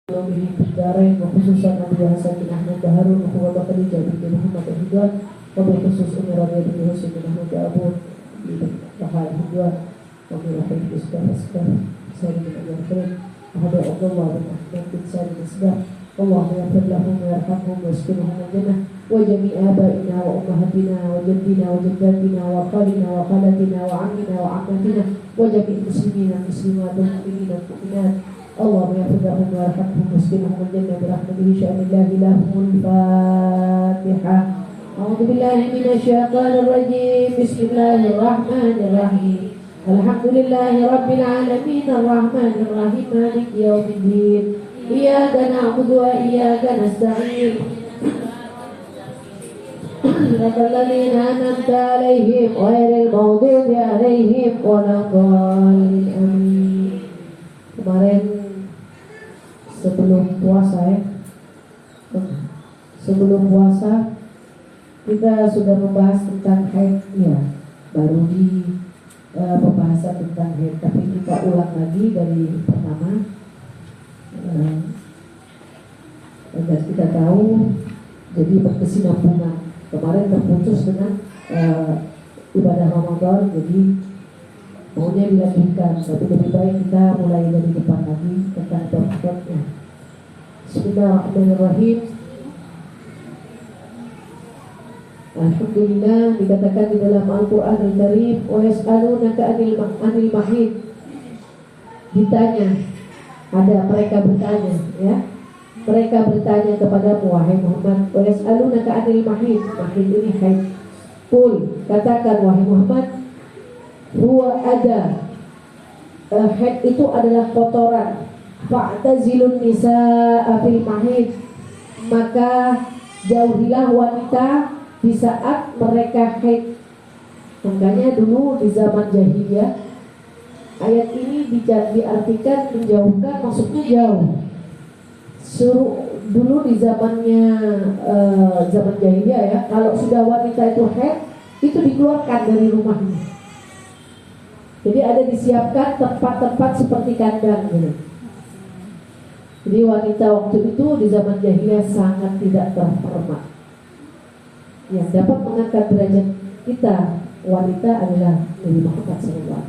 Bihi Bidarain wa khususan Nabi Hasan bin Ahmad Baharun wa Khadijah binti Muhammad Al-Hidwan wa khusus Umi Rabi'ah binti Husain bin Ahmad Abun Rahal Hidwan wa Rahim Isbah Asbah Sayyid bin Abi Akhirin wa Hadi Abdullah bin Ahmad bin Sayyid Isbah Allah yaghfir lahum wa yarhamhum wa yaskinhum al-jannah wa jami' abaina wa ummahatina wa jaddina wa jaddatina wa khalina wa khalatina wa ammina wa ammatina wa jami' muslimina muslimat wa mu'minina mu'minat اللهم يغفر لهم ويرحمهم ويسكنهم الجنة برحمته شأن الله لهم الفاتحة. أعوذ بالله من الشيطان الرجيم. بسم الله الرحمن الرحيم. الحمد لله رب العالمين الرحمن الرحيم مالك يوم الدين إياك نعبد وإياك نستعين صراط الذين أنعمت عليهم غير المغضوب عليهم ولا الضالين آمين. Kemarin sebelum puasa kita sudah membahas tentang haid ya, baru di pembahasan tentang haid, tapi kita ulang lagi dari pertama agar kita tahu. Jadi berkesinambungan, kemarin terputus dengan ibadah Ramadan, jadi maunya dilanjutkan, tapi lebih baik kita mulai dari depan lagi tentang topiknya. Bismillahirrahmanirrahim. Alhamdulillah, dikatakan di dalam Al-Quran Al-Karim, wa yas'alunaka anil mahid. Ditanya, ada mereka bertanya, ya. Mereka bertanya kepadamu wahai Muhammad, wa yas'alunaka anil mahid. Mahid ini haid. Qul, katakan wahai Muhammad, huwa ada haid itu adalah kotoran. Fa'tazilun nisaa fil mahid, maka jauhilah wanita di saat mereka haid. Makanya dulu di zaman jahiliyah ayat ini diartikan menjauhkan, maksudnya jauh. Suruh dulu di zamannya zaman jahiliyah ya, kalau sudah wanita itu haid itu dikeluarkan dari rumahnya. Jadi ada disiapkan tempat-tempat seperti kandang gitu. Jadi wanita waktu itu di zaman jahiliyah sangat tidak terhormat. Yang dapat mengangkat derajat kita wanita adalah Nabi Muhammad SAW.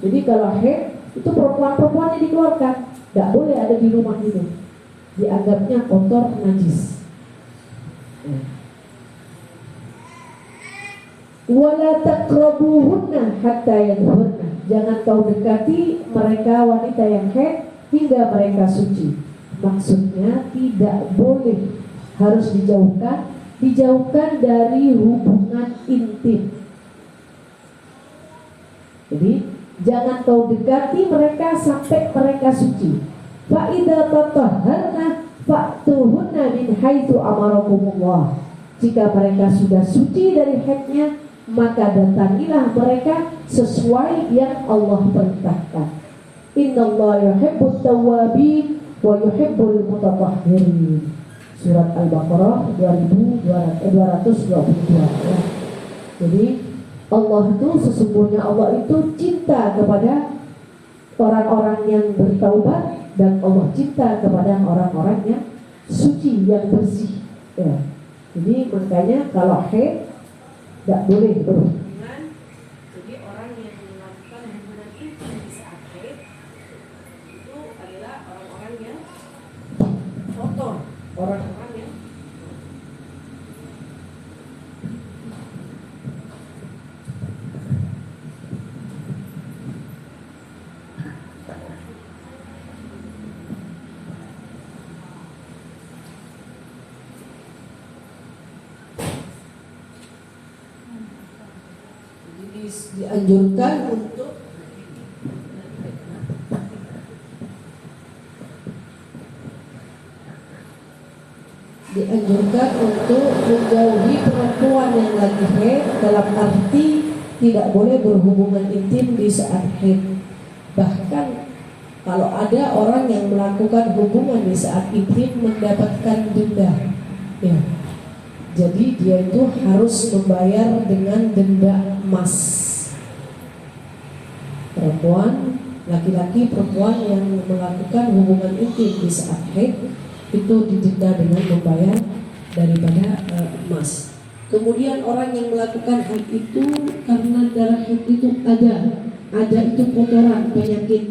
Jadi kalau haid itu perempuan-perempuannya dikeluarkan, tidak boleh ada di rumah itu. Dianggapnya kotor, najis. Wala taqrabuhunna hatta yadhurna, jangan kau dekati mereka wanita yang haid hingga mereka suci. Maksudnya tidak boleh, harus dijauhkan dari hubungan intim. Jadi jangan kau dekati mereka sampai mereka suci. Fa idza tatahharna fa'tuhunna min haitsu amarakumullah. Jika mereka sudah suci dari haidnya, maka datangilah mereka sesuai yang Allah perintahkan. Innallaha yuhibbut tawwabin wa yuhibbul mutatahhirin. Surat Al-Baqarah 2222 ya. Jadi Allah itu sesungguhnya Allah itu cinta kepada orang-orang yang bertaubat, dan Allah cinta kepada orang-orang yang suci, yang bersih ya. Jadi makanya kalau haid tidak boleh berhubungan. Jadi orang yang melakukan hubungan intim di saat haid itu adalah orang-orang yang kotor, orang-orang yang dianjurkan untuk menjauhi perempuan yang lagi haid, dalam arti tidak boleh berhubungan intim di saat haid. Bahkan kalau ada orang yang melakukan hubungan di saat intim mendapatkan denda ya. Jadi dia itu harus membayar dengan denda emas. Perempuan Laki-laki perempuan yang melakukan hubungan intim di saat haid itu didenda dengan membayar daripada emas. Kemudian orang yang melakukan haid itu karena darah haid itu ada itu kotoran penyakit,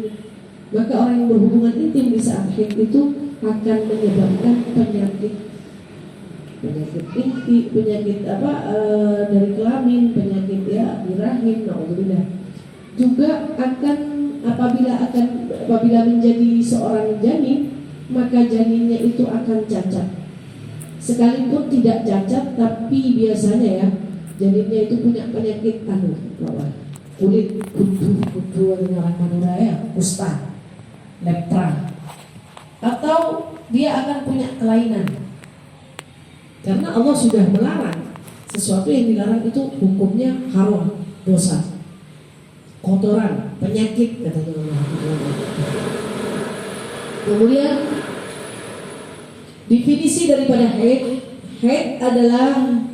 maka orang yang berhubungan intim di saat haid itu akan menyebabkan penyakit inti, penyakit dari kelamin, penyakit ya di rahim, naudzubillah. Juga akan apabila menjadi seorang janin, maka janinnya itu akan cacat. Sekalipun tidak cacat, tapi biasanya ya janinnya itu punya penyakit kulit kudu ya, kusta, lepra, atau dia akan punya kelainan. Karena Allah sudah melarang sesuatu yang dilarang itu hukumnya haram, dosa, kotoran, penyakit katanya Allah. Kemudian definisi daripada haid adalah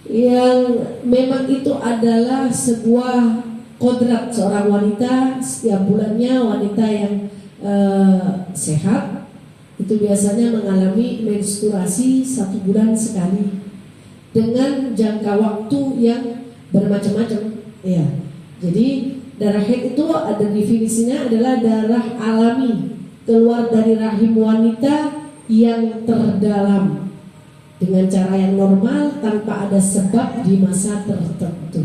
yang memang itu adalah sebuah kodrat seorang wanita. Setiap bulannya wanita yang sehat itu biasanya mengalami menstruasi 1 bulan sekali dengan jangka waktu yang bermacam-macam ya. Jadi darah haid itu ada definisinya adalah darah alami keluar dari rahim wanita yang terdalam dengan cara yang normal tanpa ada sebab di masa tertentu.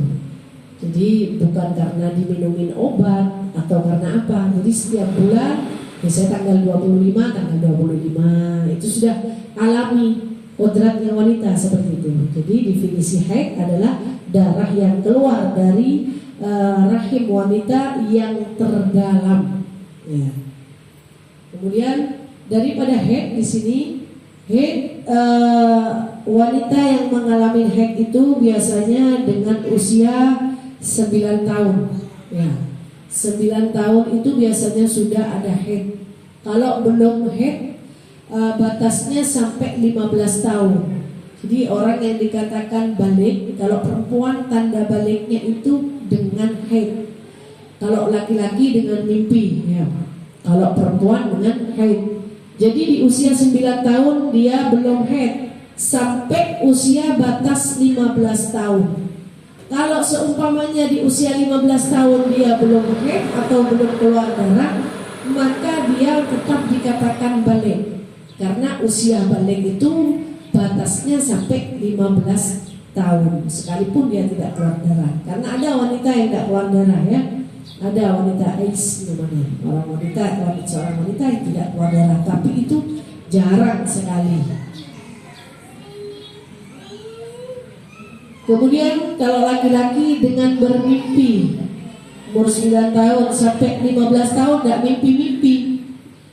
Jadi bukan karena diminumin obat atau karena apa. Jadi setiap bulan misalnya tanggal 25 itu sudah alami kodratnya wanita seperti itu. Jadi definisi haid adalah darah yang keluar dari rahim wanita yang terdalam ya. Kemudian daripada haid di sini wanita yang mengalami haid itu biasanya dengan usia 9 tahun ya. 9 tahun itu biasanya sudah ada haid. Kalau belum haid batasnya sampai 15 tahun. Jadi orang yang dikatakan balik, kalau perempuan tanda baliknya itu dengan haid. Kalau laki-laki dengan mimpi ya. Kalau perempuan dengan haid. Jadi di usia 9 tahun dia belum haid sampai usia batas 15 tahun. Kalau seumpamanya di usia 15 tahun dia belum haid atau belum keluar darah, maka dia tetap dikatakan balik. Karena usia balik itu batasnya sampai 15 tahun sekalipun dia tidak keluar darah. Karena ada wanita yang tidak keluar darah ya. Ada wanita AIDS namanya. Seorang wanita yang tidak keluar darah, tapi itu jarang sekali. Kemudian kalau laki-laki dengan bermimpi umur 9 tahun sampai 15 tahun tidak mimpi-mimpi,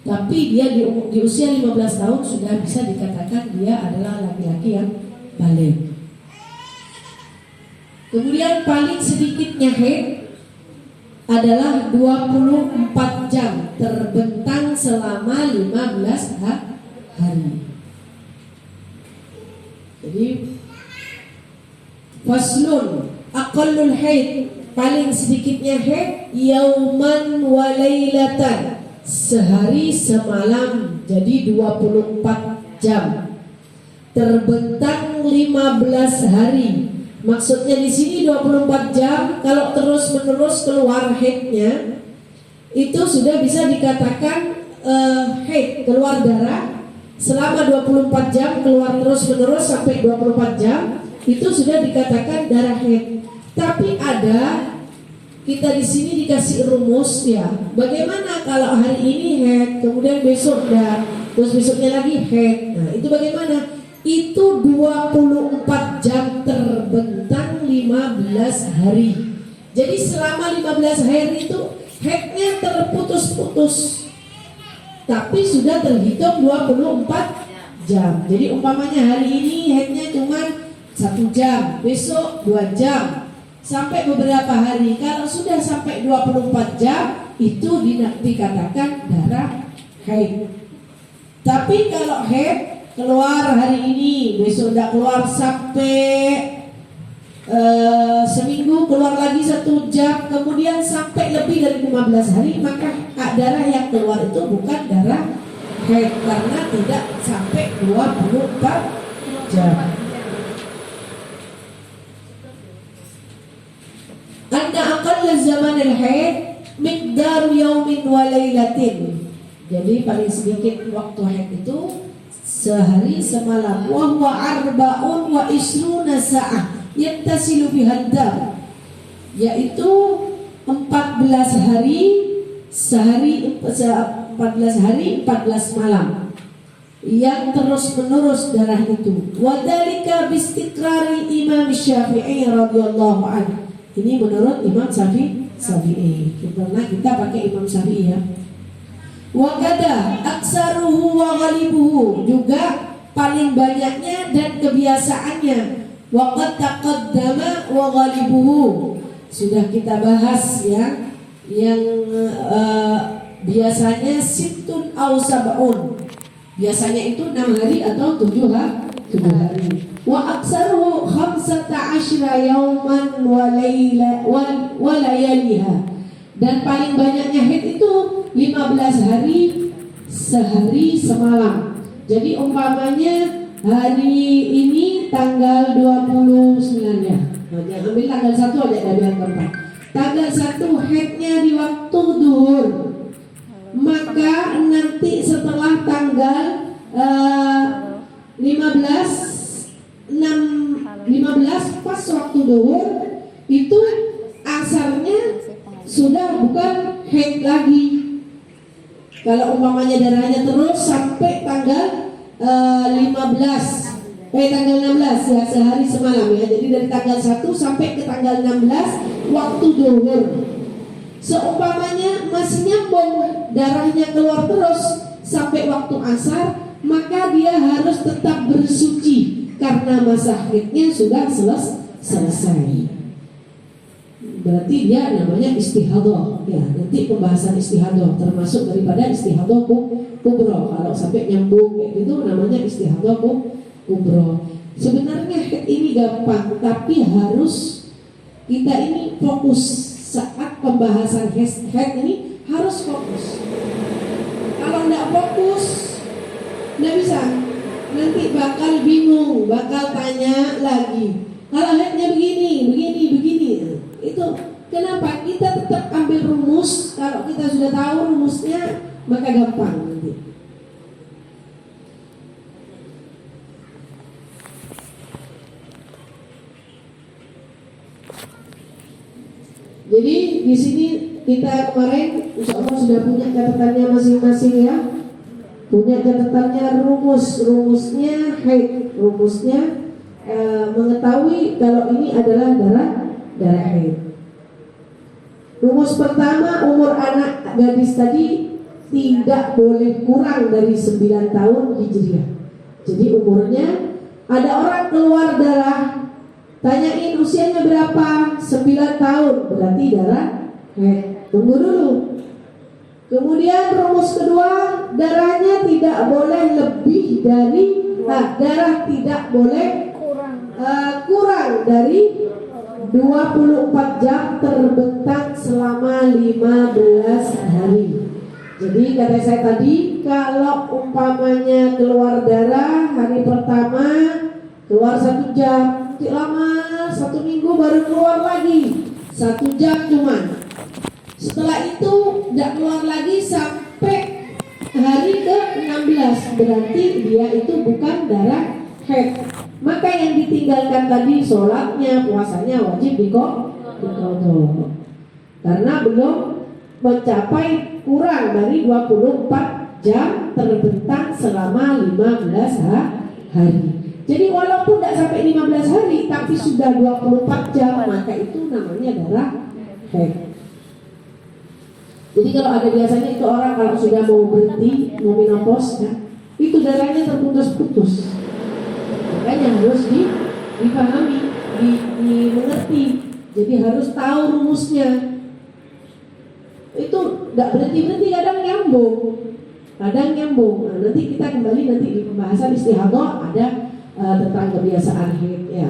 tapi dia di usia 15 tahun sudah bisa dikatakan dia adalah laki-laki yang balik. Kemudian paling sedikitnya haid adalah 24 jam terbentang selama 15 hari. Jadi faslun aqallul haid, paling sedikitnya haid yauman wa lailatan, sehari semalam, jadi 24 jam terbentang 15 hari. Maksudnya di sini 24 jam kalau terus-menerus keluar haidnya itu sudah bisa dikatakan haid, keluar darah selama 24 jam keluar terus-menerus sampai 24 jam itu sudah dikatakan darah haid. Tapi kita di sini dikasih rumus ya. Bagaimana kalau hari ini haid, kemudian besok terus besoknya lagi haid. Nah, itu bagaimana? Itu 24 jam terbentang 15 hari. Jadi selama 15 hari itu haidnya terputus-putus, tapi sudah terhitung 24 jam. Jadi umpamanya hari ini haidnya cuma 1 jam, besok 2 jam, sampai beberapa hari. Kalau sudah sampai 24 jam itu dikatakan darah haid. Tapi kalau haid keluar hari ini, besok tidak keluar sampai seminggu keluar lagi 1 jam, kemudian sampai lebih dari 15 hari, maka darah yang keluar itu bukan darah haid karena tidak sampai 24 jam. Anna aqalla zaman al-haid miqdar yaumin wa lailatin. Jadi paling sedikit waktu haid itu sehari semalam. Wa huwa arba'un wa isruna sa'ah yattasilu biha ad-dam, yaitu 14 hari, sehari 14 hari 14 malam yang terus menerus darah itu. Wadhalika bistiqrari Imam Syafi'i radhiyallahu anhu. Ini menurut Imam Syafi'i. Karena kita pakai Imam Syafi'i ya. Wa kada aksaruhu wa ghalibuhu, juga paling banyaknya dan kebiasaannya. Wa qad taqaddama wa ghalibuhu, sudah kita bahas ya, yang biasanya situn aw sab'un, biasanya itu 6 hari atau 7 hari. Wa aksaruhu 15 yauman wa layaliha, dan paling banyaknya haid itu 15 hari sehari semalam. Jadi umpamanya hari ini tanggal 29 ya, jangan ambil tanggal 1 aja dari yang keempat. Tanggal 1 haidnya di waktu duhur, maka nanti setelah tanggal 15 pas waktu duhur itu asarnya sudah bukan haid lagi. Kalau umpamanya darahnya terus sampai tanggal 16 ya, sehari semalam ya. Jadi dari tanggal 1 sampai ke tanggal 16 waktu duhur. Seumpamanya masih nyambung, darahnya keluar terus sampai waktu asar, maka dia harus tetap bersuci karena masa haidnya sudah selesai. Berarti dia namanya istihadah ya. Nanti pembahasan istihadah termasuk daripada istihadah kubro. Kalau sampai nyambung kayak gitu namanya istihadah kubro. Sebenarnya haid ini gampang, tapi harus kita ini fokus saat pembahasan haid ini, harus fokus. Kalau tidak fokus tidak bisa, nanti bakal bingung, bakal tanya lagi. Kalau haidnya begini. Itu kenapa? Kita tetap ambil rumus. Kalau kita sudah tahu rumusnya, maka gampang nanti. Jadi di sini kita kemarin insya Allah sudah punya catatannya masing-masing ya. Punya catatannya rumusnya haid, rumusnya mengetahui kalau ini adalah darah haid. Rumus pertama, umur anak gadis tadi tidak boleh kurang dari 9 tahun Hijriah. Jadi umurnya, ada orang keluar darah, tanyain usianya berapa, 9 tahun, berarti darah haid. Tunggu dulu. Kemudian rumus kedua, darahnya tidak boleh lebih dari, darah tidak boleh kurang dari 24 jam terbentang selama 15 hari. Jadi kata saya tadi, kalau umpamanya keluar darah hari pertama keluar 1 jam, nanti lama 1 minggu baru keluar lagi 1 jam cuman. Setelah itu tidak keluar lagi sampai hari ke-16, berarti dia itu bukan darah haid. Maka yang ditinggalkan tadi sholatnya, puasanya wajib diqadha karena belum mencapai kurang dari 24 jam terbentang selama 15 hari. Jadi walaupun tidak sampai 15 hari tapi sudah 24 jam, maka itu namanya darah haid. Jadi kalau ada biasanya itu orang kalau sudah mau berhenti, mau menopause ya, itu darahnya terputus-putus. Makanya harus dipahami, dimengerti. Jadi harus tahu rumusnya. Itu tidak berhenti-berhenti, kadang nyambung. Nah, nanti kita kembali nanti di pembahasan istihadah ada tentang kebiasaan haid ya.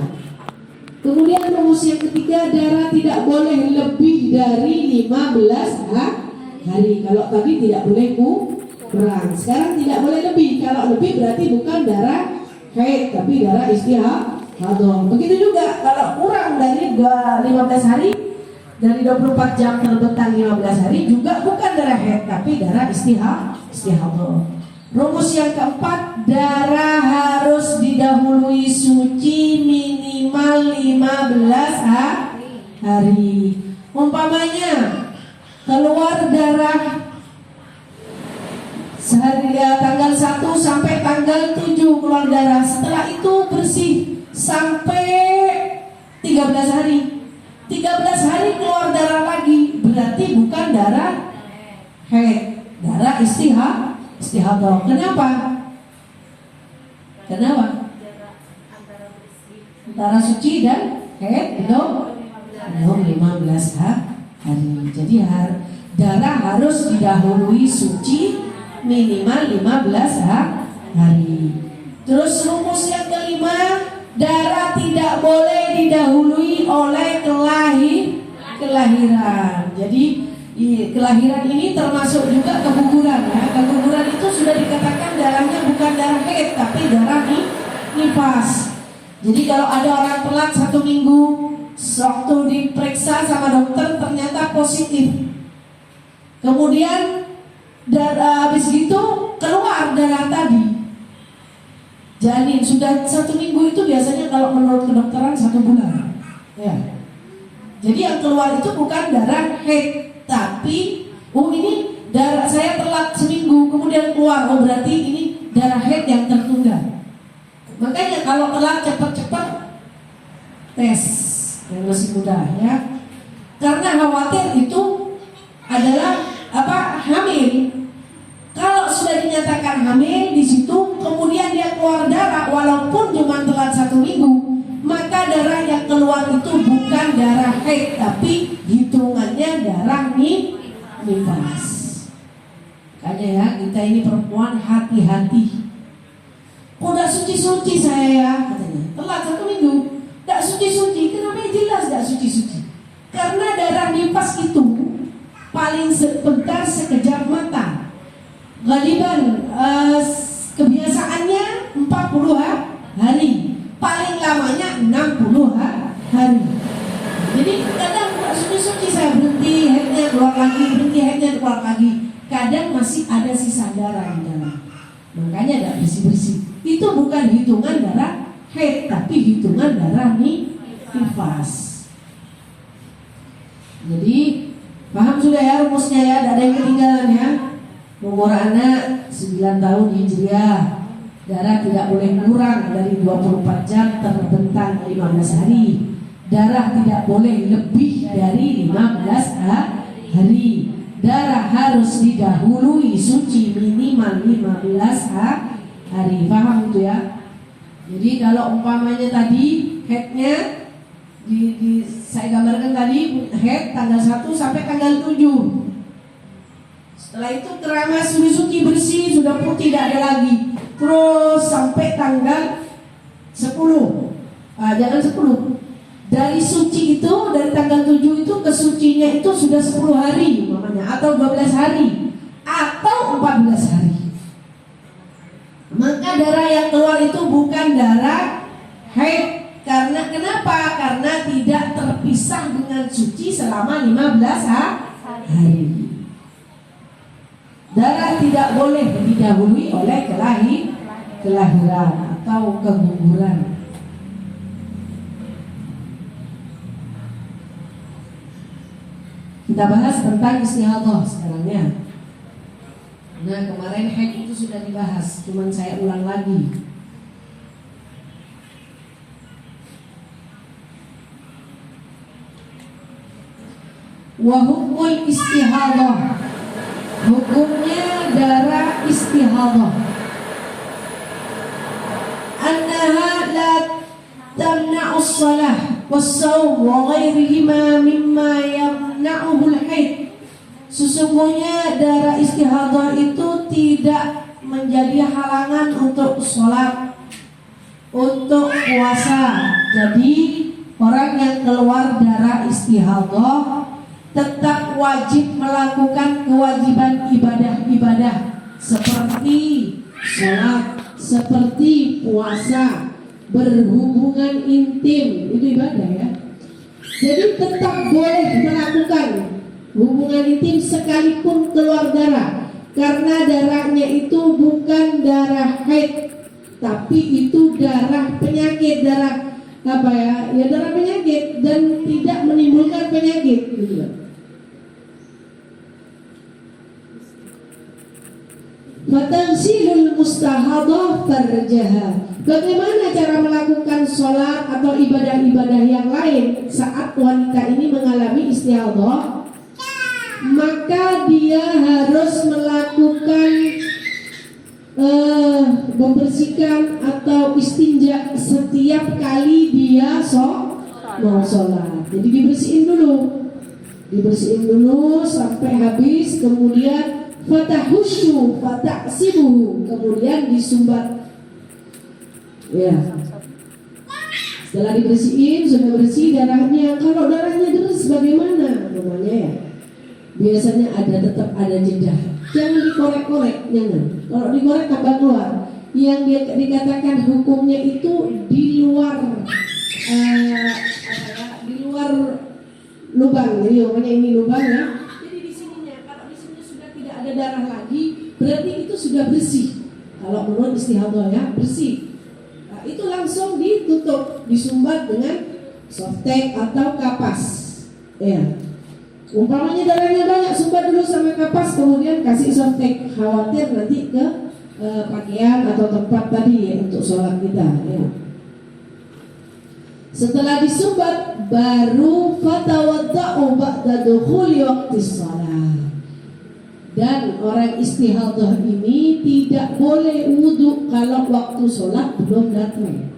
Kemudian rumus yang ketiga, darah tidak boleh lebih dari 15 hari. Kalau tadi tidak boleh kurang, sekarang tidak boleh lebih. Kalau lebih berarti bukan darah haid tapi darah istihadah. Begitu juga kalau kurang dari 15 hari, dari 24 jam terbentang 15 hari juga bukan darah haid tapi darah istihadah. Rumus yang keempat, darah harus didahului suci minimal 15 hari. Umpamanya keluar darah sehari tanggal 1 sampai tanggal 7 keluar darah, setelah itu bersih sampai 13 hari. 13 hari keluar darah lagi, berarti bukan darah haid, darah istihadah. Kenapa? Antara suci dan haid belum 15 hari. Jadi darah harus didahului suci minimal 15 hari. Terus rumus yang kelima, darah tidak boleh didahului oleh kelahiran. Jadi kelahiran ini termasuk juga keguguran ya. Keguguran itu sudah dikatakan darahnya bukan darah haid tapi darah nifas. Jadi kalau ada orang telat 1 minggu, waktu diperiksa sama dokter ternyata positif. Kemudian habis itu keluar darah tadi, janin sudah 1 minggu, itu biasanya kalau menurut kedokteran 1 bulan ya. Jadi yang keluar itu bukan darah haid tapi ini darah saya telat seminggu kemudian keluar, berarti ini darah haid yang tertunda. Makanya kalau telat cepat-cepat tes yang masih muda ya, karena khawatir itu adalah hamil. Kalau sudah dinyatakan hamil di situ kemudian dia keluar darah walaupun cuma telat 1 minggu, maka darah yang keluar itu bukan darah haid tapi hitungannya darah nifas. Makanya ya, kita ini perempuan hati-hati. Kok gak suci-suci saya ya, katanya telat 1 minggu gak suci-suci. Kenapa? Jelas gak suci-suci, karena darah nifas itu paling sebentar sekejap mata. Galiban kebiasaannya 40 hari, paling lamanya 60 hari. Jadi kadang gak suci-suci, saya berhenti haidnya keluar lagi, berhenti haidnya keluar lagi. Kadang masih ada sisa darah di dalam, makanya gak bersih-bersih. Itu bukan hitungan darah haid tapi hitungan darah nifas. Jadi paham sudah ya rumusnya ya, tidak ada yang ketinggalan ya. Umur anak 9 tahun Hijriah, darah tidak boleh kurang dari 24 jam terbentang 15 hari. Darah tidak boleh lebih dari 15 hari. Darah harus didahului suci minimal 15 hari. Paham itu ya? Jadi kalau umpamanya tadi haidnya saya gambarkan tadi, haid tanggal 1 sampai tanggal 7. Setelah itu keramas sudah suci bersih, sudah putih, tidak ada lagi. Terus sampai tanggal 10. Jangan 10. Dari suci itu, dari tanggal 7 itu ke sucinya itu sudah 10 hari umpamanya, atau 12 hari, atau 14 hari. Maka darah yang keluar itu bukan darah haid. Karena kenapa? Karena tidak terpisah dengan suci selama 15 hari. Darah tidak boleh didahului oleh kelahiran atau keguguran. Kita bahas tentang istihadah sekarang ya. Nah, kemarin haid itu sudah dibahas, cuman saya ulang lagi. Wa hukmul istihadah, hukumnya darah istihadah, annaha la tamna'us shalah was-shaum wa ghairihima mimma yamna'uhul haid. Sesungguhnya darah istihadah itu tidak menjadi halangan untuk sholat, untuk puasa. Jadi orang yang keluar darah istihadhah tetap wajib melakukan kewajiban ibadah-ibadah seperti sholat, seperti puasa, berhubungan intim, itu ibadah ya. Jadi tetap boleh melakukan hubungan intim sekalipun keluar darah, karena darahnya itu bukan darah haid, tapi itu darah penyakit, darah apa ya? Ya darah penyakit dan tidak menimbulkan penyakit gitu. Fatansilul mustahadah farjaha. Bagaimana cara melakukan sholat atau ibadah-ibadah yang lain saat wanita ini mengalami istihadah? Maka dia harus melakukan membersihkan atau istinja setiap kali dia mau sholat. Jadi dibersihin dulu sampai habis, kemudian fatahusyu fatahsibu, kemudian disumbat. Ya. Setelah dibersihin, sudah bersih darahnya. Kalau darahnya deras bagaimana? Namanya ya. Biasanya tetap ada jeda. Jangan dikorek-korek, jangan. Kalau dikorek tambah keluar. Yang dikatakan hukumnya itu di luar di luar lubang. Jadi namanya ini lubang ya. Jadi di sininya, kalau di sini sudah tidak ada darah lagi, berarti itu sudah bersih. Kalau menurut istihadah ya, bersih. Nah, itu langsung ditutup, disumbat dengan softtek atau kapas. Ya. Umpamanya darahnya banyak, sumbat dulu sama kapas, kemudian kasih softtek. Khawatir nanti ke pakaian atau tempat tadi ya, untuk sholat kita ya. Setelah disumbat baru fatawadda'u ba'da dukhuli waqtis shalah. Dan orang istihadah ini tidak boleh wudhu kalau waktu sholat belum datang.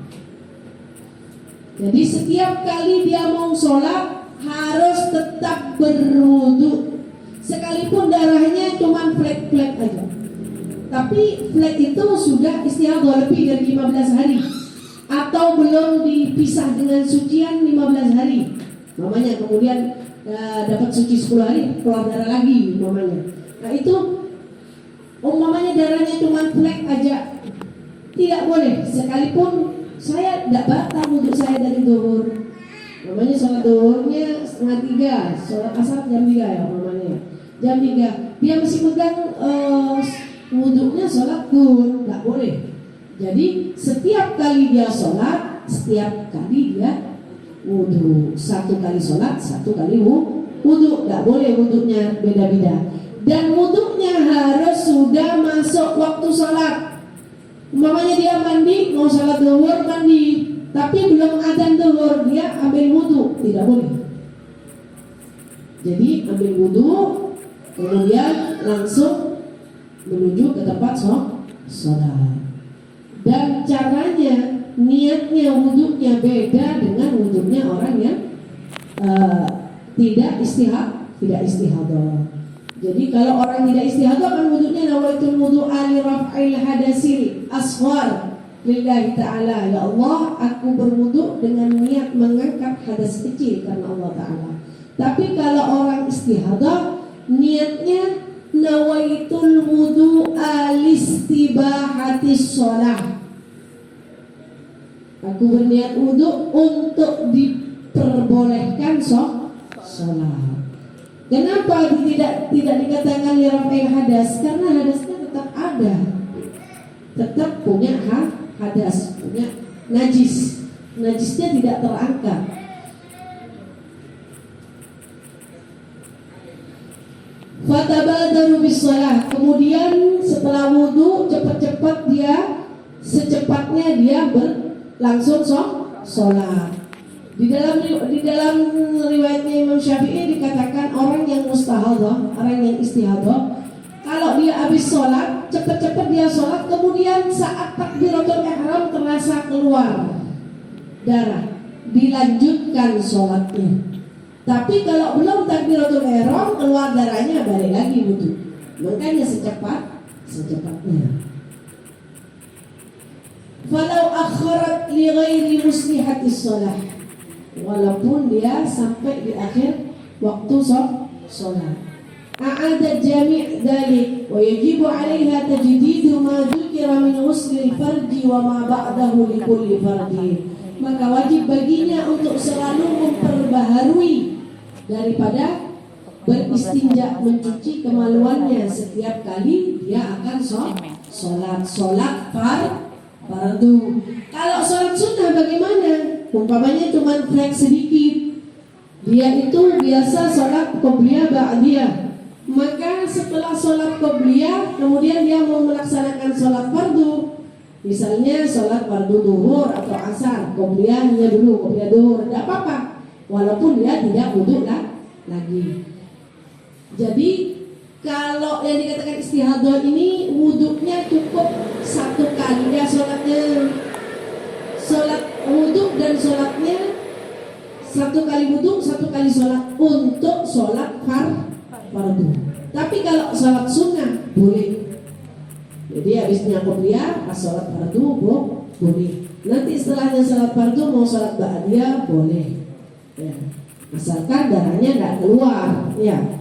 Jadi setiap kali dia mau sholat harus tetap berwudu, sekalipun darahnya cuma flek-flek aja. Tapi flek itu sudah istihadah lebih dari 15 hari atau belum dipisah dengan sucian 15 hari. Mamanya kemudian dapat suci 10 hari, keluar darah lagi mamanya. Nah itu umpamanya darahnya cuma flek aja, tidak boleh. Sekalipun saya tidak batal wudhu saya dari zuhur. Namanya sholat zuhurnya 2:30, sholat asar jam 3 ya namanya. Jam 3 dia masih pegang wudhunya sholat zuhur, nggak boleh. Jadi setiap kali dia sholat, setiap kali dia wudhu. Satu kali sholat, satu kali wudhu, nggak boleh wudhunya beda-beda. Dan wudhunya harus sudah masuk waktu sholat. Umpamanya dia mandi, mau sholat zuhur mandi, tapi belum adzan zuhur, dia ambil wudhu, tidak boleh. Jadi ambil wudhu, kemudian langsung menuju ke tempat sholat. Dan caranya, niatnya wudhunya beda dengan wudhunya orang yang tidak istihadah. Jadi kalau orang tidak istihadah kan wudhunya nawaitul wudhu'a li raf'il hadasil asghar lillahi ta'ala. Ya Allah, aku berwudhu dengan niat mengangkat hadas kecil karena Allah ta'ala. Tapi kalau orang istihadah, niatnya nawaitul wudhu'a listibahatis sholah. Aku berniat wudhu untuk diperbolehkan sholat. Kenapa tidak dikatakan lirafil hadas? Karena hadasnya tetap ada, tetap punya hadas, punya najis. Najisnya tidak terangkat. Fatabadaru bis-shalah. Kemudian setelah wudhu cepat-cepat dia, secepatnya dia langsung sholat. Di dalam riwayatnya Imam Syafi'i dikatakan orang yang mustahadah, orang yang istihadah, kalau dia habis sholat, cepat-cepat dia sholat, kemudian saat takbiratul ihram terasa keluar darah, dilanjutkan sholatnya. Tapi kalau belum takbiratul ihram keluar darahnya, balik lagi wudhu. Makanya secepatnya. Falau akharat li ghairi muslihatis shalah. walaupun dia sampai di akhir waktu sholat. A'adat jami' dzalik wa yajibu 'alaiha tajdidu ma dzukira min ghusli farji wa ma ba'dahu li kulli farji. Maka wajib baginya untuk selalu memperbaharui daripada beristinja, mencuci kemaluannya setiap kali dia akan sholat fardu. Kalau sholat sunnah bagaimana? Umpamanya cuma flek sedikit, dia itu biasa sholat qobliyah ba'diyah, maka setelah sholat qobliyah kemudian dia mau melaksanakan sholat fardu, misalnya sholat fardu duhur atau asar, qobliyahnya dulu, qobliyah duhur, tidak apa-apa walaupun dia tidak wudhu lagi. Jadi kalau yang dikatakan istihadah ini wudhunya cukup satu kali, ya sholatnya, sholat wudhu dan sholatnya satu kali wudhu, satu kali sholat untuk sholat fardu. Tapi kalau sholat sunnah boleh. Jadi habisnya qobliyah pas sholat fardu boleh. Nanti setelahnya sholat fardu mau sholat ba'diyah boleh. Ya. Asalkan darahnya nggak keluar, ya.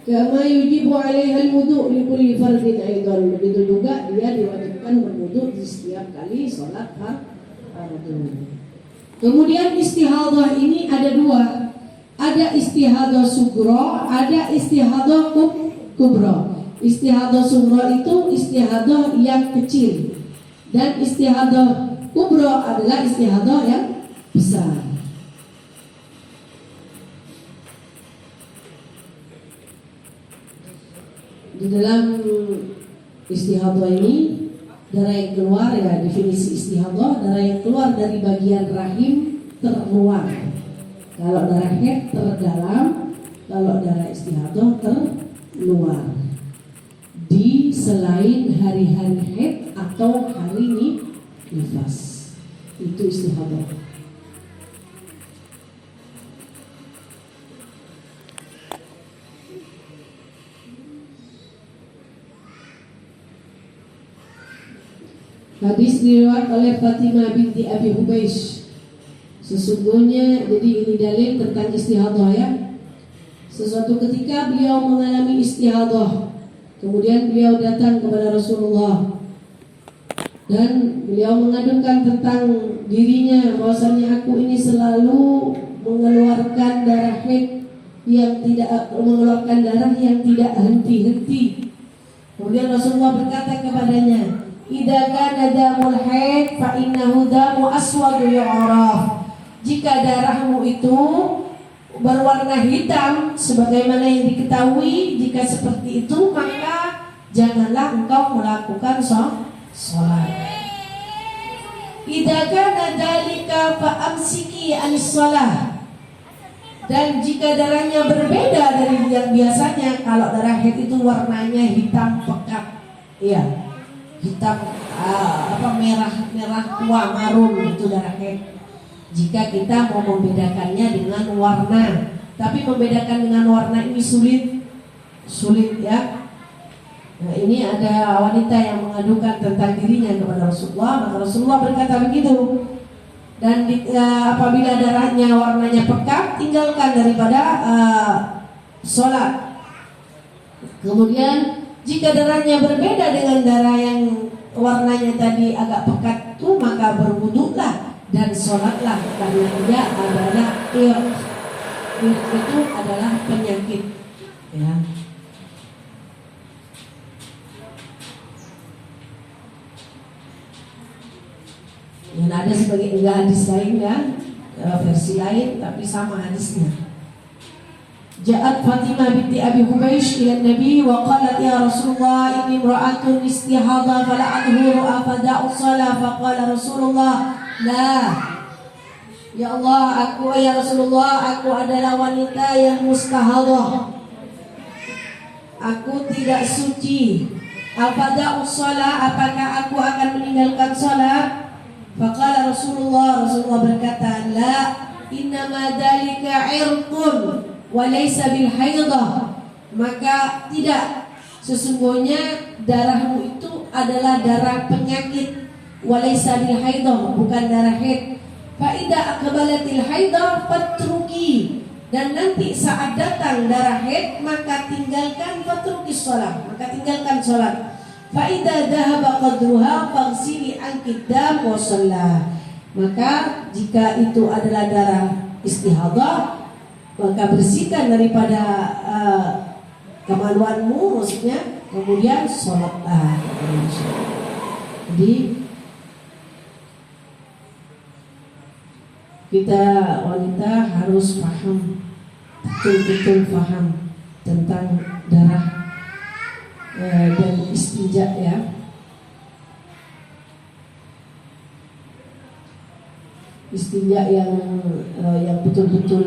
Kama yujibu 'alaiha al-wudu' li kulli fardin aidan. Begitu juga dia diwajibkan berwudu di setiap kali sholat fardu. Kemudian istihadah ini ada dua. Ada istihadah sugro, ada istihadah kubro. Istihadah sugro itu istihadah yang kecil, dan istihadah kubro adalah istihadah yang besar. Di dalam istihadah ini darah yang keluar, ya definisi istihadah, darah yang keluar dari bagian rahim terluar. Kalau darah haid terdalam, kalau darah istihadah terluar. Di selain hari-hari haid atau hari nifas, itu istihadah. Hadis diriwayatkan oleh Fatimah binti Abi Hubeish. Sesungguhnya, jadi ini dalil tentang istihadah, ya. Sesuatu ketika beliau mengalami istihadah, kemudian beliau datang kepada Rasulullah dan beliau mengadukan tentang dirinya, bahwasanya aku ini selalu mengeluarkan darah haid yang tidak henti-henti. Kemudian Rasulullah berkata kepadanya, "Idza kana damul haid fa innahu damu aswadu yu'raf." Jika darahmu itu berwarna hitam sebagaimana yang diketahui, jika seperti itu maka janganlah engkau melakukan sholat. Idza kana dzalika fa amsiki anis shalah. Dan jika darahnya berbeda dari yang biasanya, kalau darah haid itu warnanya hitam pekat, iya, hitam merah tua marun, itu darah haid. Jika kita mau membedakannya dengan warna, tapi membedakan dengan warna ini sulit, ya. Nah, ini ada wanita yang mengadukan tentang dirinya kepada Rasulullah, maka Rasulullah berkata begitu. Dan apabila darahnya warnanya pekat, tinggalkan daripada sholat. Kemudian jika darahnya berbeda dengan darah yang warnanya tadi agak pekat itu, maka berwuduklah dan sholatlah, karena dia adalah itu adalah penyakit, ya. Dan ada sebagai hadis lain, ya, versi lain tapi sama hadisnya. Ja'at Fatimah binti Abi Hubeish ila Nabi wa qalat ya Rasulullah inni imra'atun istihadha fala adhuru afada'u shalah, faqala Rasulullah la, ya Allah, ya Rasulullah, aku adalah wanita yang mustahadah, aku tidak suci. Afada'u shalah, apakah aku akan meninggalkan salat? Faqala Rasulullah berkata, la, innama dzalika irqun, walaysa bil haidah, maka tidak, sesungguhnya darahmu itu adalah darah penyakit. Walaysa bil haidah, bukan darah haid. Fa idza aqbalatil haidah fatruki, dan nanti saat datang darah haid maka tinggalkan, fatruki shalah, maka tinggalkan salat. Fa idza dhahaba qadruha faghsili anki dam wa shalah, maka jika itu adalah darah istihadah maka bersihkan daripada kemaluanmu, maksudnya, kemudian sholatlah. Jadi kita wanita harus paham, betul-betul paham tentang darah dan istinja ya. Istinja yang betul-betul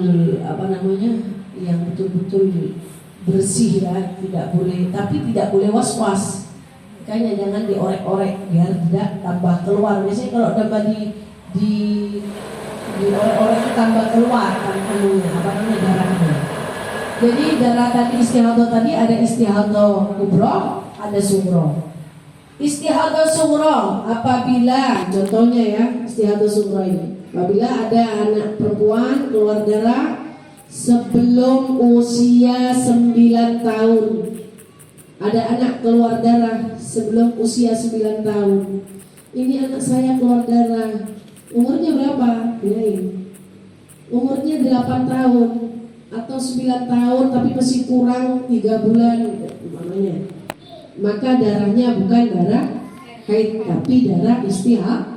yang betul-betul bersih ya, tidak boleh, tapi tidak boleh was-was. Makanya jangan diorek-orek biar tidak tambah keluar. Biasanya kalau tambah diorek-orek itu tambah keluar darahnya. Jadi darah tadi istihadah tadi ada istihadah kubra, ada sughra. Istihadah sughra apabila, contohnya ya, istihadah sughra ini apabila ada anak perempuan keluar darah sebelum usia 9 tahun. Ada anak keluar darah sebelum usia 9 tahun. Ini anak saya keluar darah. Umurnya berapa? Umurnya 8 tahun atau 9 tahun tapi masih kurang 3 bulan namanya. Maka darahnya bukan darah haid tapi darah istihadah.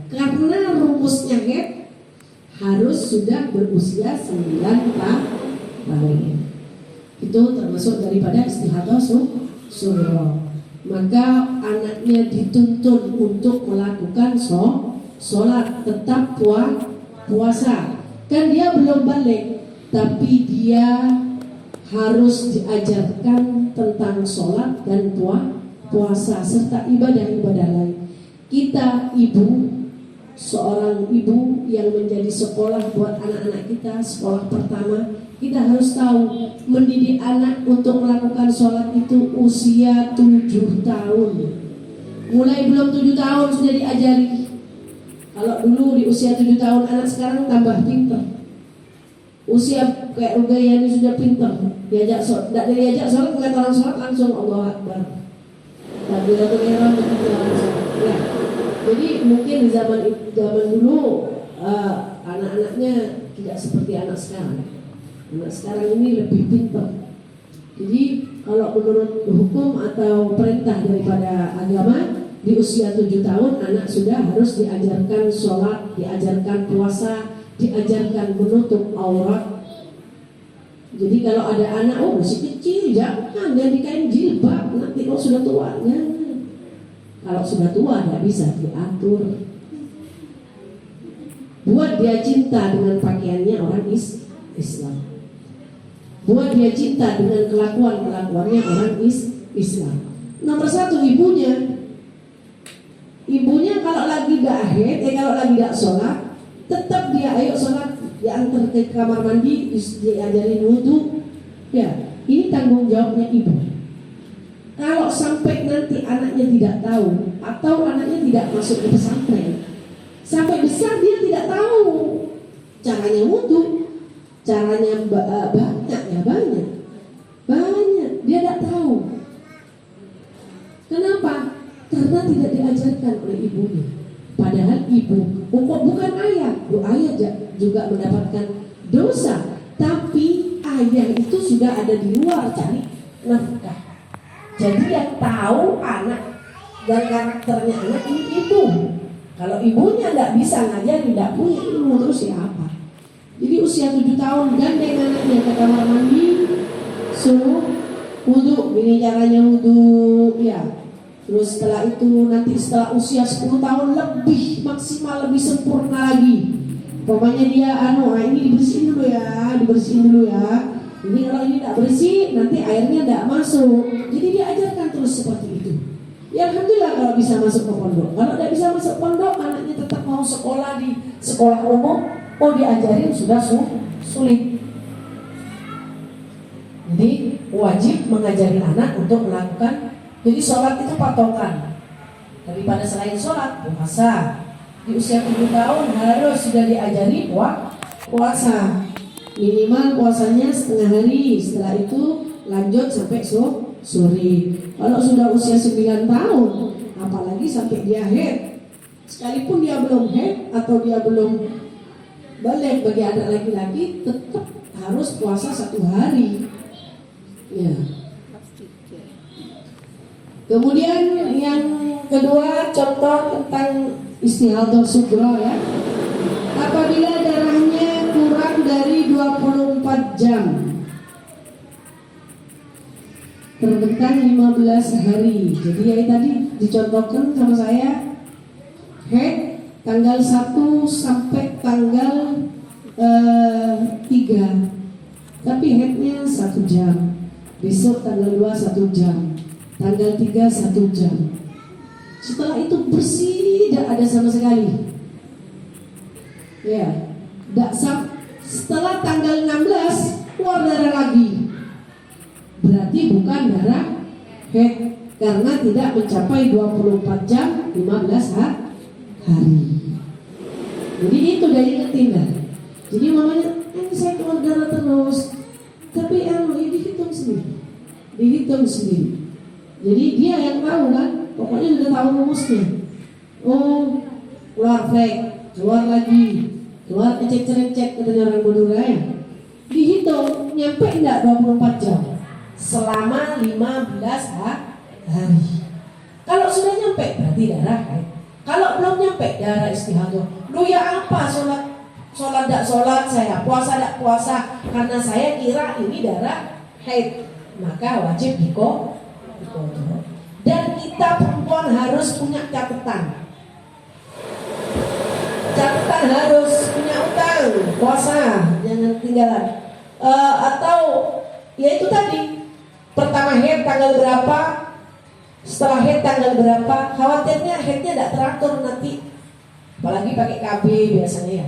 Karena rumusnya haid harus sudah berusia 9 tahun. Itu termasuk daripada istihadah sughra. Maka anaknya dituntun untuk melakukan sholat, tetap puasa. Kan dia belum balik, tapi dia harus diajarkan tentang sholat dan puasa serta ibadah-ibadah lain. Kita seorang ibu yang menjadi sekolah buat anak-anak kita, sekolah pertama, kita harus tahu mendidik anak untuk melakukan sholat itu usia 7 tahun. Mulai belum 7 tahun sudah diajari. Kalau dulu di usia 7 tahun, anak sekarang tambah pinter. Usia kayak Rugayani sudah pinter. Diajak sholat, ngeliat orang sholat langsung Allah Akbar. Takbiratul ihram begitu langsung. Ya. Jadi mungkin di zaman dulu anak-anaknya tidak seperti anak sekarang. Anak sekarang ini lebih pintar. Jadi kalau menurut hukum atau perintah daripada agama, di usia 7 tahun anak sudah harus diajarkan sholat, diajarkan puasa, diajarkan menutup aurat. Jadi kalau ada anak masih kecil, jangan dikain jilbab, nanti kalau sudah tua, jangan. Kalau sudah tua tidak bisa diatur. Buat dia cinta dengan pakaiannya orang Islam. Buat dia cinta dengan kelakuannya orang Islam. Nomor 1 ibunya. Ibunya kalau lagi gak haid, kalau lagi gak sholat, tetap dia ayo sholat, diantar ke kamar mandi, diajarin wudu. Ya, ini tanggung jawabnya ibu. Kalau sampai nanti anaknya tidak tahu atau anaknya tidak masuk ke pesantren, sampai besar dia tidak tahu caranya wudu, caranya banyak dia tidak tahu. Kenapa? Karena tidak diajarkan oleh ibunya. Padahal ibu bukan ayah, ayah juga mendapatkan dosa, tapi ayah itu sudah ada di luar cari nafkah. Jadi yang tahu anak dan karakternya anak ini ibu. Kalau ibunya tidak bisa ngajarin, tidak punya ilmu, terus siapa? Jadi usia 7 tahun gandeng anaknya ke kamar mandi, suruh wudu, ini caranya wudu, ya. Terus setelah itu nanti setelah usia 10 tahun lebih maksimal, lebih sempurna lagi. Pokoknya dia ini dibersihin dulu ya. Ini kalau ini tidak bersih, nanti airnya tidak masuk. Jadi diajarkan terus seperti itu. Ya alhamdulillah kalau bisa masuk ke pondok. Kalau tidak bisa masuk pondok, anaknya tetap mau sekolah di sekolah umum, diajarin sudah sulit. wajib mengajari anak untuk melakukan. Jadi sholat itu patokan. Daripada selain sholat, puasa. Di usia 7 tahun harus sudah diajari puasa. Minimal puasanya setengah hari. Setelah itu lanjut sampai sore. Kalau sudah usia 9 tahun, apalagi sampai dia haid, sekalipun dia belum haid atau dia belum balik bagi anak laki-laki, tetap harus puasa 1 hari. Ya. Kemudian yang kedua, contoh tentang istihadah sughra ya. Apabila darahnya kurang dari 24 jam, terbentang 15 hari. Jadi ya tadi dicontohkan sama saya, haid tanggal 1 sampai tanggal 3. Tapi haidnya 1 jam. Besok tanggal 2 1 jam. Tanggal 3 1 jam. Setelah itu bersih, tidak ada sama sekali. Ya, setelah tanggal 16 keluar darah lagi. Berarti bukan darah haid karena tidak mencapai 24 jam 15 hari. Jadi itu dari ketinggal. Jadi mamanya, ini saya keluar darah terus. Tapi dihitung sendiri. Dihitung sendiri. Jadi dia yang tahu kan, pokoknya sudah tahu rumusnya. Oh, keluar flek, keluar lagi, keluar cek katanya orang Madura ya. Dihitung, nyampe enggak 24 jam? Selama 15 hari. Kalau sudah nyampe berarti darah haid. Kalau belum nyampe darah istihadah. Lu ya apa sholat tidak sholat saya, puasa tidak puasa, karena saya kira ini darah haid, maka wajib dikodok. Dan kita perempuan harus punya catatan. Catatan harus punya utang, puasa, jangan ketinggalan. Atau ya itu tadi, pertama haid tanggal berapa, setelah haid tanggal berapa. Khawatirnya haidnya tidak teratur nanti, apalagi pakai KB biasanya ya.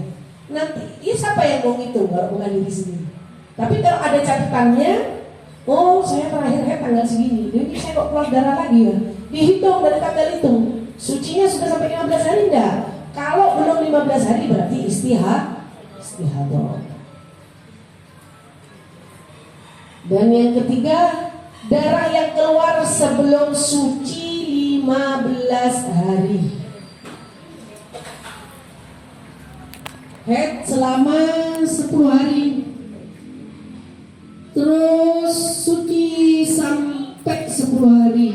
Nanti ya siapa yang mau ngitung kalau bukan diri sendiri. Tapi kalau ada catatannya, oh saya terakhir haid tanggal segini, jadi saya kok keluar darah lagi ya, dihitung dari tanggal itu. Sucinya sudah sampai 15 hari enggak? Kalau belum 15 hari berarti istihadah. Dan yang ketiga, darah yang keluar sebelum suci 15 hari. Haid selama 10 hari. Terus suci sampai 10 hari.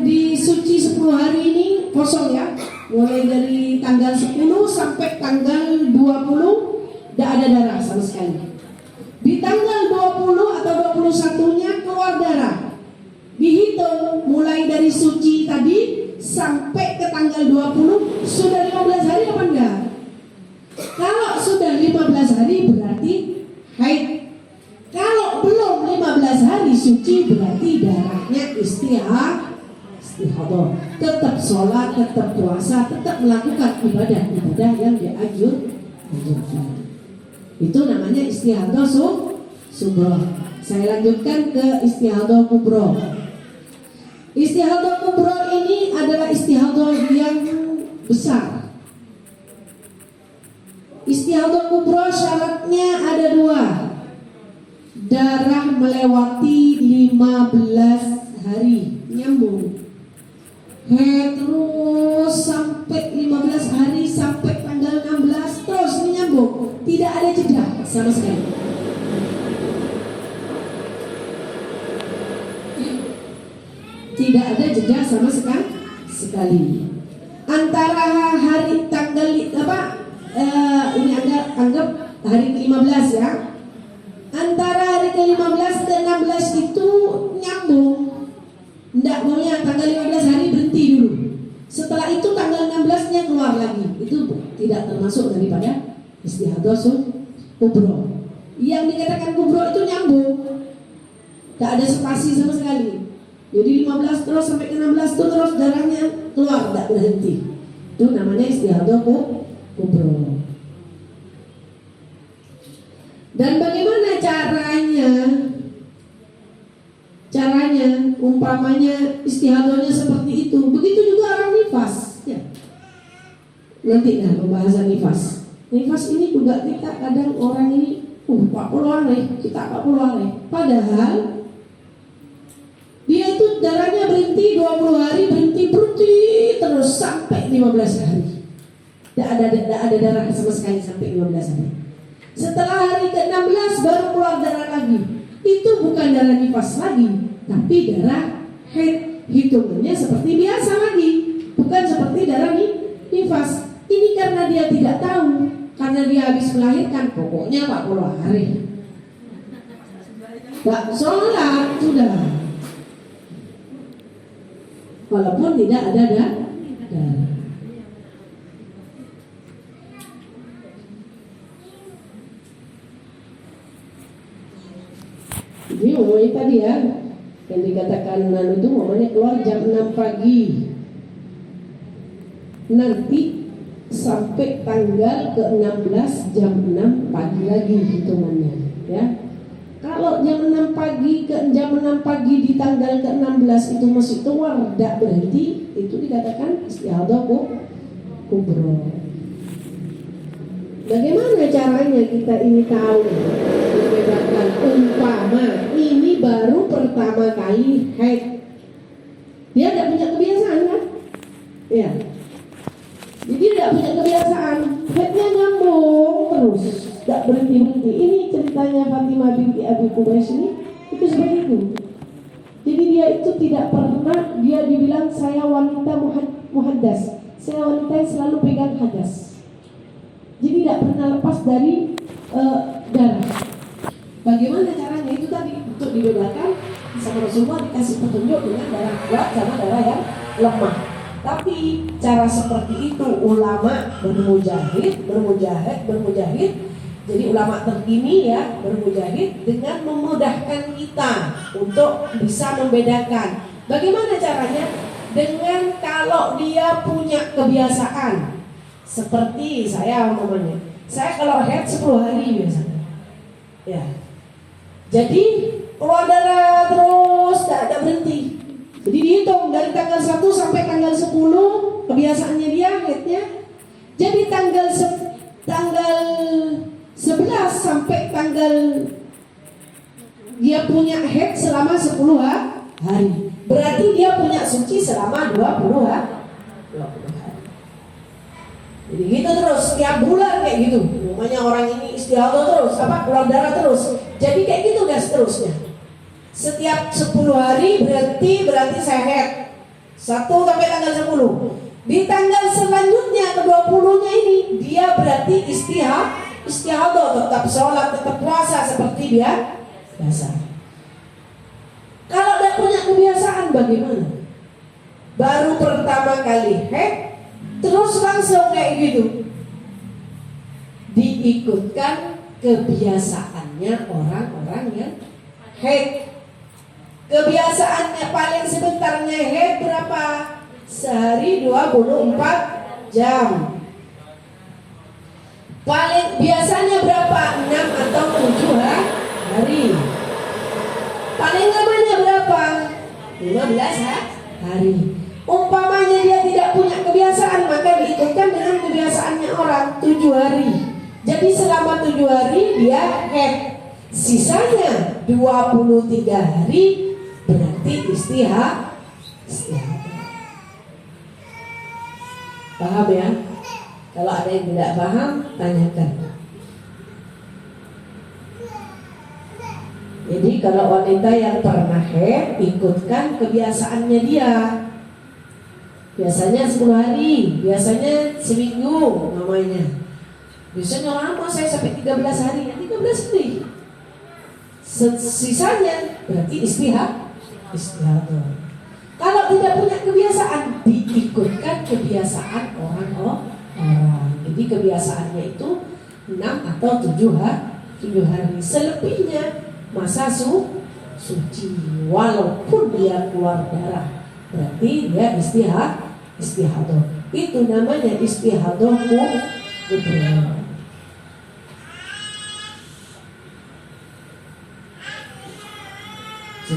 Di suci 10 hari ini kosong ya. Mulai dari tanggal 10 sampai tanggal 20 tidak ada darah sama sekali. Di tanggal 20 atau 21-nya keluar darah. Dihitung mulai dari suci tadi sampai ke tanggal 20 sudah 15 hari apa enggak? Kalau sudah 15 hari berarti haid. Kalau belum 15 hari suci berarti darahnya istihadah. Tetap sholat, tetap puasa, tetap melakukan ibadah-ibadah yang dianjurkan. Itu namanya istihadah sughra. Saya lanjutkan ke istihadah kubra. Istihadah kubra ini adalah istihadah yang besar. Istihadah kubra syaratnya ada 2. Darah melewati 15 hari nyambung. Terus sampai 15 hari sampai tanggal 16 terus menyambung. Tidak ada jeda sama sekali. Tidak ada jeda sama sekali. Antara hari tanggal ini anggap hari ke-15 ya. Antara hari ke-15 ke 16 itu nyambung. Tidak maunya tanggal 15 hari berhenti dulu. Setelah itu tanggal 16-nya keluar lagi. Itu tidak termasuk daripada istihadah kubra. Yang dikatakan kubra itu nyambung. Tidak ada spasi sama sekali. Jadi 15 terus sampai ke 16 itu terus darahnya keluar, tidak berhenti. Itu namanya istihadah kubra. Dan bagaimana caranya? Umpamanya istihadohnya seperti itu. Begitu juga orang nifas ya. Nanti pembahasan nifas. Nifas ini juga kita kadang orang ini 40 hari, kita 40 hari. Padahal dia itu darahnya berhenti 20 hari, berhenti terus sampai 15 hari. Tidak ada darah sama sekali sampai 15 hari. Setelah hari ke-16 baru keluar darah lagi. Itu bukan darah nifas lagi, tapi darah haid. Hitungannya seperti biasa lagi, bukan seperti darah nifas. Ini karena dia tidak tahu, karena dia habis melahirkan, pokoknya 40 hari gak sholat sudah, walaupun tidak ada darah. Ini umumnya tadi ya, yang dikatakan itu umumnya keluar jam 6 pagi, nanti sampai tanggal ke-16 jam 6 pagi lagi hitungannya ya. Kalau jam 6 pagi ke jam 6 pagi di tanggal ke-16 itu masih keluar tidak berhenti, itu dikatakan istihadah kubro. Bagaimana caranya kita ini tahu membedakan? Umpama ini baru pertama kali haid, dia tidak punya kebiasaan kan? Ya. Jadi tidak punya kebiasaan, haidnya nyambung terus, tidak berhenti-berhenti. Ini ceritanya Fatimah binti Abi Qubais ini itu seperti itu. Jadi dia itu tidak pernah, dia dibilang saya wanita muhaddas, saya wanita yang selalu pegang hadas. Jadi tidak pernah lepas dari darah. Bagaimana caranya itu tadi untuk dibedakan sama Rasulullah dikasih petunjuk dengan darah kuat sama darah yang lemah. Tapi cara seperti itu ulama bermujahid. Jadi ulama terkini ya bermujahid dengan memudahkan kita untuk bisa membedakan. Bagaimana caranya? Dengan kalau dia punya kebiasaan. Seperti saya umpamanya, saya kalau haid 10 hari biasanya. Ya. Jadi keluar darah terus, tidak ada berhenti. Jadi dihitung dari tanggal 1 sampai tanggal 10 kebiasaannya dia haidnya. Jadi tanggal 11 sampai tanggal dia punya haid selama 10 hari. Berarti dia punya suci selama 20 hari. Jadi gitu terus, tiap bulan kayak gitu. Namanya orang ini istihadah terus, keluar darah terus. Jadi kayak gitu dan seterusnya. Setiap 10 hari berarti saya haid 1 sampai tanggal 10. Di tanggal selanjutnya ke-20-nya ini dia berarti istihadah, tetap sholat, tetap puasa seperti biasa. Kalau tidak punya kebiasaan bagaimana? Baru pertama kali haid terus langsung kayak gitu. Diikutkan kebiasaannya orang-orang yang haid. Kebiasaannya paling sebentarnya haid berapa? Sehari 24 jam. Paling biasanya berapa? 6 atau 7 hari. Paling lamanya berapa? 15 hari. Umpamanya dia tidak punya kebiasaan, maka diikutkan dengan kebiasaannya orang 7 hari. Jadi selama 7 hari dia haid. Sisanya 23 hari berarti istihadah. Paham ya? Kalau ada yang tidak paham, tanyakan. Jadi kalau wanita yang pernah haid, ikutkan kebiasaannya dia. Biasanya 10 hari, biasanya seminggu namanya. Biasanya lama saya sampai 13 hari, 13 hari. Sisanya berarti istihadah. Kalau tidak punya kebiasaan, diikutkan kebiasaan orang. Jadi kebiasaannya itu 6 atau 7 hari. Selebihnya masa suci, walaupun dia keluar darah, berarti dia istihadah. Itu namanya istihadah kubro.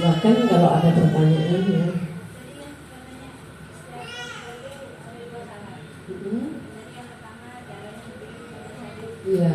Silakan kalau ada pertanyaan ya. Iya.